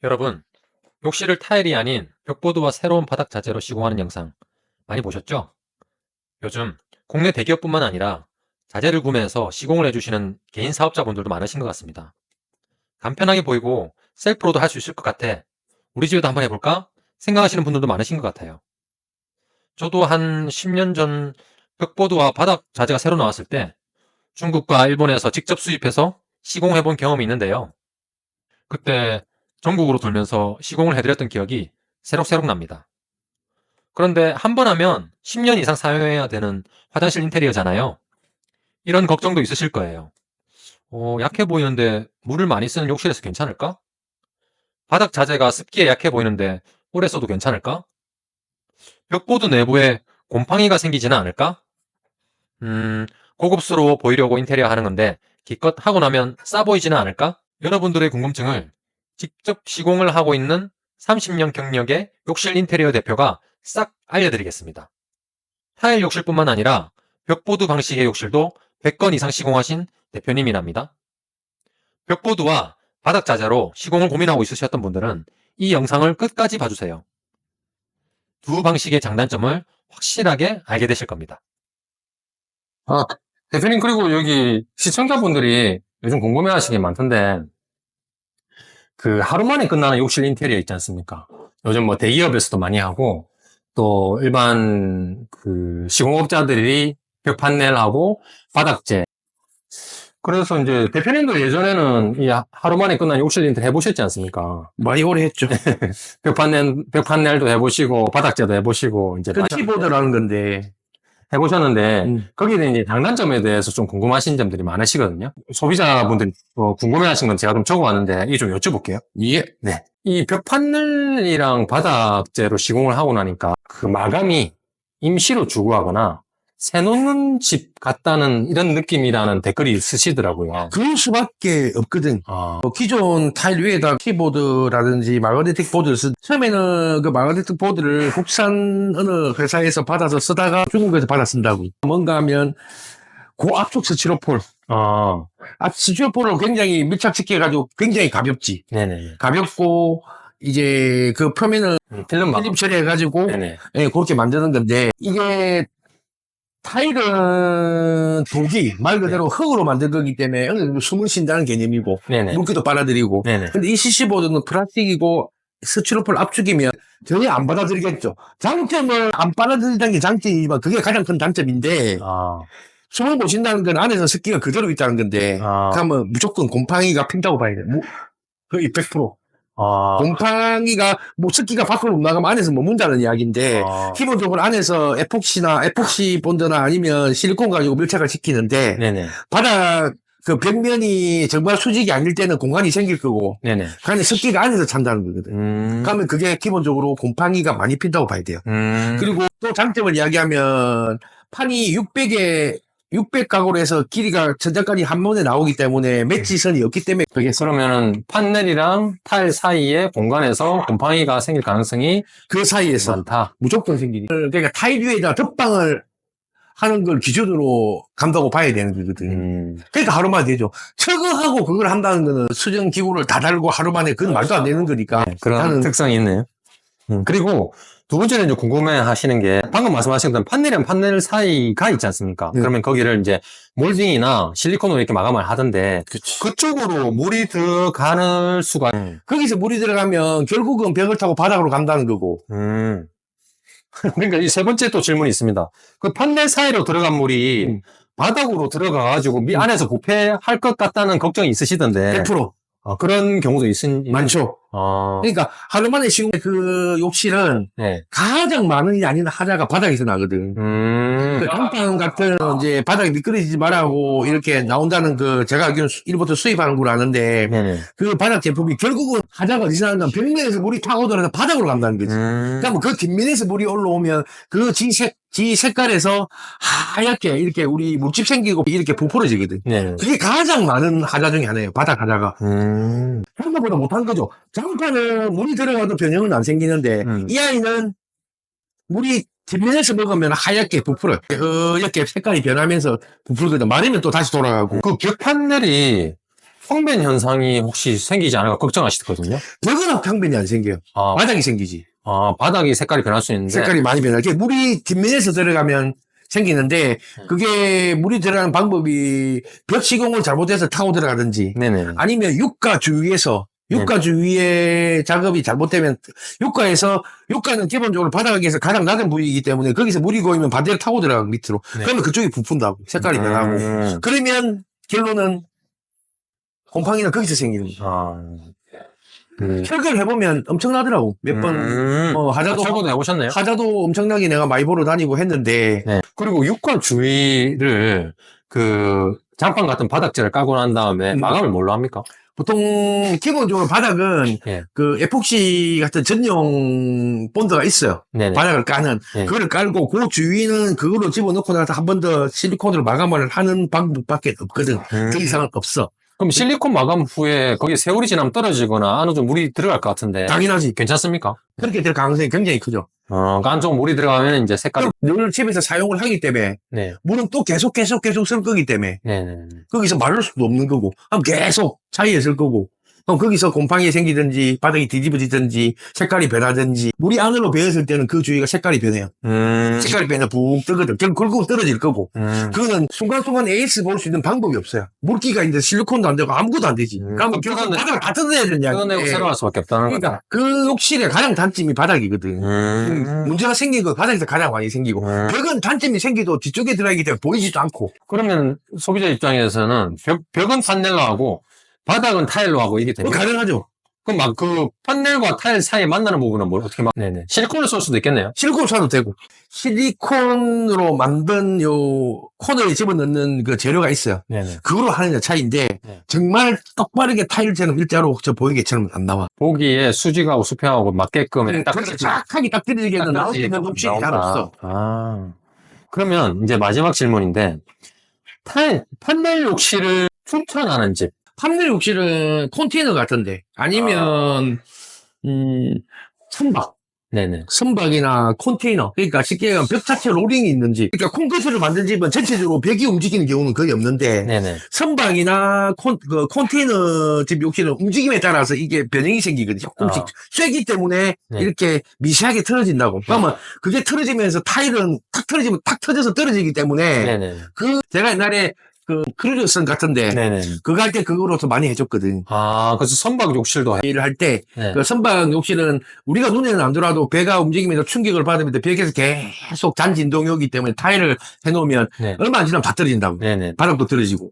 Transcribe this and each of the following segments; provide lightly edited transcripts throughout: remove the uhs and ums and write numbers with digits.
여러분, 욕실을 타일이 아닌 벽보드와 새로운 바닥 자재로 시공하는 영상 많이 보셨죠? 요즘 국내 대기업뿐만 아니라 자재를 구매해서 시공을 해주시는 개인 사업자분들도 많으신 것 같습니다. 간편하게 보이고 셀프로도 할 수 있을 것 같아. 우리 집에도 한번 해볼까? 생각하시는 분들도 많으신 것 같아요. 저도 한 10년 전 벽보드와 바닥 자재가 새로 나왔을 때 중국과 일본에서 직접 수입해서 시공해본 경험이 있는데요. 그때 전국으로 돌면서 시공을 해드렸던 기억이 새록새록 납니다. 그런데 한 번 하면 10년 이상 사용해야 되는 화장실 인테리어잖아요. 이런 걱정도 있으실 거예요. 약해 보이는데 물을 많이 쓰는 욕실에서 괜찮을까? 바닥 자재가 습기에 약해 보이는데 오래 써도 괜찮을까? 벽보드 내부에 곰팡이가 생기지는 않을까? 고급스러워 보이려고 인테리어 하는 건데 기껏 하고 나면 싸 보이지는 않을까? 여러분들의 궁금증을 직접 시공을 하고 있는 30년 경력의 욕실 인테리어 대표가 싹 알려드리겠습니다. 타일 욕실뿐만 아니라 벽보드 방식의 욕실도 100건 이상 시공하신 대표님이랍니다. 벽보드와 바닥 자재로 시공을 고민하고 있으셨던 분들은 이 영상을 끝까지 봐주세요. 두 방식의 장단점을 확실하게 알게 되실 겁니다. 대표님, 그리고 여기 시청자분들이 요즘 궁금해하시는 게 많던데, 그 하루 만에 끝나는 욕실 인테리어 있지 않습니까? 요즘 뭐 대기업에서도 많이 하고, 또 일반 그 시공업자들이 벽 판넬하고 바닥재. 그래서 이제 대표님도 예전에는 이 하루 만에 끝나는 욕실 인테리어 해보셨지 않습니까? 많이 오래 했죠. 벽 판넬도 해보시고, 바닥재도 해보시고, 이제 그 키보드라는 건데, 해보셨는데, 거기에 이제 장단점에 대해서 좀 궁금하신 점들이 많으시거든요. 소비자분들이 궁금해하신 건 제가 좀 적어왔는데, 이게 좀 여쭤볼게요. 예. 네. 이 벽 판넬이랑 바닥재로 시공을 하고 나니까 그 마감이 임시로 주고 하거나 새 놓는 집 같다는 이런 느낌이라는 댓글이 쓰시더라고요. 그럴 수밖에 없거든. 아, 기존 타일 위에다 키보드라든지 마그네틱 보드를 처음에는 그 마그네틱 보드를 국산 어느 회사에서 받아서 쓰다가 중국에서 받아 쓴다고. 뭔가 하면 고압축 스티로폴. 스티로폴을 굉장히 밀착시켜가지고 굉장히 가볍지. 네네. 가볍고, 이제 그 표면을 필름 필름 처리해가지고, 네네. 예, 그렇게 만드는 건데, 이게 타일은 독이 말 그대로 흙으로 만든 거기 때문에 어느 정도 숨을 쉰다는 개념이고 네네. 물기도 빨아들이고 네네. 근데 이 CC보드는 플라스틱이고 스티로폴 압축이면 전혀 안 받아들이겠죠. 장점을 안 빨아들인다는 게 장점이지만 그게 가장 큰 단점인데 숨을 못 쉰다는 건 안에서 습기가 그대로 있다는 건데 그러면 무조건 곰팡이가 핀다고 봐야 돼. 거의 100%. 곰팡이가 뭐 습기가 밖으로 못 나가면 안에서 머문다는 이야기인데 기본적으로 안에서 에폭시 본드나 아니면 실리콘 가지고 밀착을 시키는데 네네. 바닥 그 벽면이 정말 수직이 아닐 때는 공간이 생길 거고 네네. 그러니까 습기가 안에서 찬다는 거거든. 그러면 그게 기본적으로 곰팡이가 많이 핀다고 봐야 돼요. 그리고 또 장점을 이야기하면 판이 600 각으로 해서 길이가 천장까지 한 번에 나오기 때문에 매치선이 없기 때문에 그러면은 판넬이랑 타일 사이에 공간에서 곰팡이가 생길 가능성이 그 사이에서 많다. 무조건 생기니. 그러니까 타일 위에다 덮방을 하는 걸 기준으로 간다고 봐야 되는 거거든. 그러니까 하루 만에 되죠. 철거하고 그걸 한다는 거는 수정 기구를 다 달고 하루 만에 그건 말도 안 되는 거니까. 그런 특성이 있네요. 그리고 두 번째는 이제 궁금해 하시는 게 방금 말씀하신 건 판넬이랑 판넬 사이가 있지 않습니까? 그러면 거기를 이제 몰딩이나 실리콘으로 이렇게 마감을 하던데 그쪽으로 물이 들어갈 수가 거기서 물이 들어가면 결국은 벽을 타고 바닥으로 간다는 거고. 그러니까 이 세 번째 또 질문이 있습니다. 그 판넬 사이로 들어간 물이 바닥으로 들어가가지고 안에서 부패할 것 같다는 걱정이 있으시던데 100%. 그런 경우도 많죠. 그러니까 하루 만에 시공 그 욕실은 네. 가장 많은 게 아닌 하자가 바닥에서 나거든. 그 장판 같은 이제 바닥이 미끄러지지 말라고 이렇게 나온다는 그 제가 알기로는 일부터 수입하는 걸 아는데 네네. 그 바닥 제품이 결국은 하자가 어디서 나는가 벽면에서 물이 타고 들어서 바닥으로 간다는 거지. 그러면 그 뒷면에서 물이 올라오면 그 지 색깔에서 하얗게 이렇게 우리 물집 생기고 이렇게 부풀어지거든. 네. 그게 가장 많은 하자 중에 하나예요. 바닥 하자가. 생각보다 못한 거죠. 장판은 물이 들어가도 변형은 안 생기는데 이 아이는 물이 뒷면에서 먹으면 하얗게 부풀어요. 이렇게 색깔이 변하면서 부풀거든. 마르면 또 다시 돌아가고. 그 벽 판넬이 평변 현상이 혹시 생기지 않을까 걱정하시거든요. 벽은 평변이 안 생겨요. 아, 바닥이 생기지. 바닥이 색깔이 변할 수 있는데. 색깔이 많이 변해. 이게 물이 뒷면에서 들어가면 생기는데 그게 물이 들어가는 방법이 벽 시공을 잘못해서 타고 들어가든지 네네. 아니면 육가 주위에서 육가 주위에 작업이 잘못되면 육가는 기본적으로 바닥에서 가장 낮은 부위이기 때문에 거기서 물이 고이면 반대로 타고 들어가고 밑으로 네. 그러면 그쪽이 부푼다고 색깔이 변하고 그러면 결론은 곰팡이는 거기서 생기는 거예요. 철거를 해보면 엄청나더라고. 몇 번, 철거도 해보셨네요? 하자도 엄청나게 내가 많이 보러 다니고 했는데. 네. 그리고 육과 주위를 장판 같은 바닥재를 까고 난 다음에 마감을 뭘로 합니까? 보통, 기본적으로 바닥은, 예. 에폭시 같은 전용 본드가 있어요. 네네. 바닥을 까는. 네. 그거를 깔고, 그 주위는 그걸로 집어넣고 나서 한 번 더 실리콘으로 마감을 하는 방법밖에 없거든. 그 이상은 없어. 그럼 실리콘 마감 후에 거기 세월이 지나면 떨어지거나 안으로 좀 물이 들어갈 것 같은데. 당연하지. 괜찮습니까? 그렇게 될 가능성이 굉장히 크죠. 그러니까 안쪽 물이 들어가면 이제 색깔이. 늘 집에서 사용을 하기 때문에, 네. 물은 또 계속 쓸 거기 때문에, 네네. 거기서 마를 수도 없는 거고, 그럼 계속 차이에 쓸 거고, 그럼 거기서 곰팡이 생기든지, 바닥이 뒤집어지든지, 색깔이 변하든지, 물이 안으로 배었을 때는 그 주위가 색깔이 변해요. 색깔이 변해 붕 뜨거든. 결국 떨어질 거고. 그거는 순간순간 AS 볼 수 있는 방법이 없어요. 물기가 있는데 실리콘도 안 되고 아무것도 안 되지. 그러면 결국 바닥을 다 뜯어내야 되냐. 뜯어내고 새로 할 수밖에 없다는 거다. 그러니까 그 욕실의 가장 단점이 바닥이거든. 문제가 생긴 거 바닥에서 가장 많이 생기고. 벽은 단점이 생기도 뒤쪽에 들어가기 때문에 보이지도 않고. 그러면 소비자 입장에서는 벽은 판넬로 하고 바닥은 타일로 하고 이게 그거 됩니까? 가능하죠. 그럼 막 그 판넬과 타일 사이에 만나는 부분은 뭘 어떻게 네네. 실리콘을 쓸 수도 있겠네요. 실리콘 사도 되고. 실리콘으로 만든 콘을 집어넣는 그 재료가 있어요. 네네. 그거로 하는 차이인데, 네. 정말 똑바르게 타일처럼 일자로 보이는 게처럼 안 나와. 보기에 수직하고 수평하고 맞게끔 딱 그렇게 정확하게 딱 떨어지게는 나올 수 있는 옵션이 잘 없어. 그러면 이제 마지막 질문인데 판넬 욕실을 추천하는 집. 판넬 욕실은 컨테이너 같은데, 아니면, 선박. 네네. 선박이나 컨테이너. 그러니까 쉽게 얘기하면 벽 자체 로링이 있는 집. 그러니까 콘크리트를 만든 집은 전체적으로 벽이 움직이는 경우는 거의 없는데, 네네. 선박이나 컨테이너 집 욕실은 움직임에 따라서 이게 변형이 생기거든요. 조금씩 쇠기 때문에 네. 이렇게 미세하게 틀어진다고. 그러면 그게 틀어지면서 타일은 탁 틀어지면 탁 터져서 떨어지기 때문에 네네. 제가 옛날에 크루즈선 같은데 네네. 그거 할 때 그거로서 많이 해줬거든. 그래서 선박 욕실도 일을 할 때 네. 그 선박 욕실은 우리가 눈에는 안 들어와도 배가 움직이면서 충격을 받으면서 벽에서 계속 잔진동이 오기 때문에 타일을 해놓으면 네. 얼마 안 지나면 다 떨어진다고. 네네. 바닥도 떨어지고.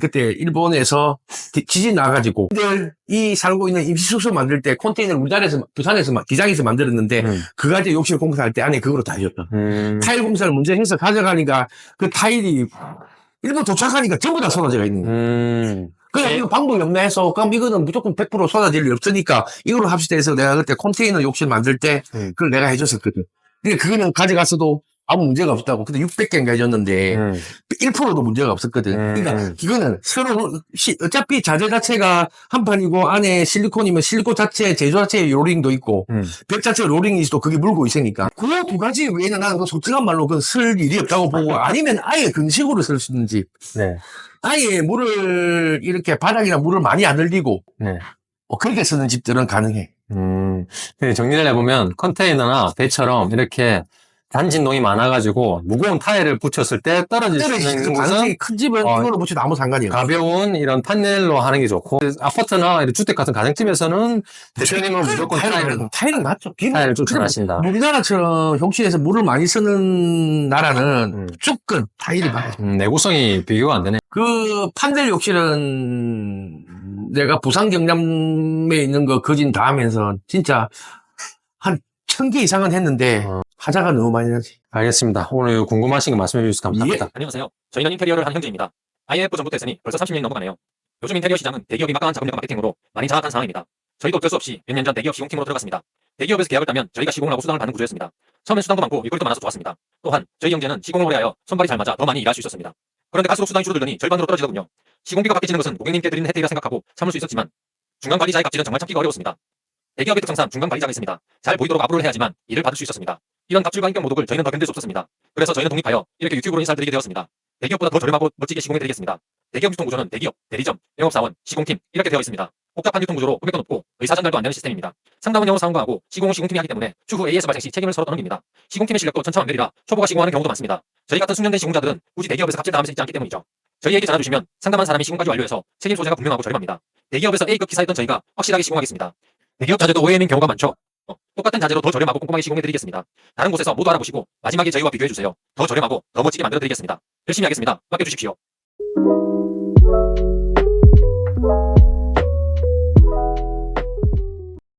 그때 일본에서 지진 나가지고 이 살고 있는 임시숙소 만들 때 컨테이너를 우리나라에서 부산에서 기장에서 만들었는데 그거 할 때 욕실 공사할 때 안에 그거로 다 해줬다. 타일 공사를 먼저 해서 가져가니까 그 타일이 일본 도착하니까 전부 다 쏟아져 있는 거예요. 그냥 이거 방법이 없나 해서, 그럼 이거는 무조건 100% 쏟아질 일 없으니까, 이걸로 합시다 해서 내가 그때 컨테이너 욕실 만들 때, 그걸 내가 해줬었거든. 근데 그거는 가져갔어도 아무 문제가 없다고. 근데 600개인가 해줬는데, 1%도 문제가 없었거든. 그러니까 이거는 서로, 어차피 자재 자체가 한 판이고, 안에 실리콘이면 실리콘 자체, 제조 자체에 로링도 있고, 벽 자체에 로링이 있어도 그게 물고 있으니까. 그 두 가지 외에는 나는 그 솔직한 말로 그건 쓸 일이 없다고 보고, 아니면 아예 근식으로 쓸 수 있는 집. 네. 아예 물을 이렇게 바닥이나 물을 많이 안 흘리고 네. 그렇게 쓰는 집들은 가능해. 근데 정리를 해보면 컨테이너나 배처럼 이렇게 단진동이 많아가지고 무거운 타일을 붙였을 때 떨어질 수 있는 곳은 가능성이 큰 집은 이걸로 붙여도 아무 상관이 없어. 가벼운 이런 판넬로 하는 게 좋고 아파트나 이런 주택 같은 가정집에서는 대표님은 무조건 타일은 맞죠. 타일을 추천하신다. 우리나라처럼 욕실에서 물을 많이 쓰는 나라는 무조건 타일이 맞아. 내구성이 비교가 안 되네. 그 판넬 욕실은 내가 부산 경남에 있는 거 거진 다 하면서 진짜 한 1000개 이상은 했는데 하자가 너무 많이 나지. 알겠습니다. 오늘 궁금하신 거 말씀해 주셔서 감사합니다. 안녕하세요. 저희는 인테리어를 하는 형제입니다. IMF 전부터 했으니 벌써 30년이 넘어가네요. 요즘 인테리어 시장은 대기업이 막강한 자금력과 마케팅으로 많이 장악한 상황입니다. 저희도 어쩔 수 없이 몇 년 전 대기업 시공팀으로 들어갔습니다. 대기업에서 계약을 따면 저희가 시공을 하고 수당을 받는 구조였습니다. 처음엔 수당도 많고 일거리도 많아서 좋았습니다. 또한 저희 형제는 시공을 오래 하여 손발이 잘 맞아 더 많이 일할 수 있었습니다. 그런데 갈수록 수당이 줄어들더니 절반으로 떨어지더군요. 시공비가 바뀌지는 것은 고객님께 드리는 혜택이라 생각하고 참을 수 있었지만 중간관리자의 갑질은 정말 참기가 어려웠습니다. 대기업의 특성상 중간관리자가 있습니다. 잘 보이도록 아부를 해야지만 일을 받을 수 있었습니다. 이런 갑질과 인격 모독을 저희는 더 견딜 수 없었습니다. 그래서 저희는 독립하여 이렇게 유튜브로 인사를 드리게 되었습니다. 대기업보다 더 저렴하고 멋지게 시공해드리겠습니다. 대기업 유통구조는 대기업, 대리점, 영업사원, 시공팀 이렇게 되어 있습니다. 복잡한 유통구조로 금액도 높고 의사 전달도 안 되는 시스템입니다. 상담은 영업사원과 하고 시공은 시공팀이 하기 때문에 추후 AS 발생 시 책임을 서로 떠넘깁니다. 시공팀의 실력도 천차만별이라 초보가 시공하는 경우도 많습니다. 저희 같은 숙련된 시공자들은 굳이 대기업에서 갑질당하면서 있지 않기 때문이죠. 저희에게 전화주시면 상담한 사람이 시공까지 완료해서 책임 소재가 분명하고 저렴합니다. 대기업에서 A급 기사였던 저희가 확실하게 시공하겠습니다. 대기업 자재도 오해인 경우가 많죠. 똑같은 자재로 더 저렴하고 꼼꼼하게 시공해드리겠습니다. 다른 곳에서 모두 알아보시고 마지막에 저희와 비교해주세요. 더 저렴하고 더 멋지게 만들어드리겠습니다. 열심히 하겠습니다. 맡겨주십시오.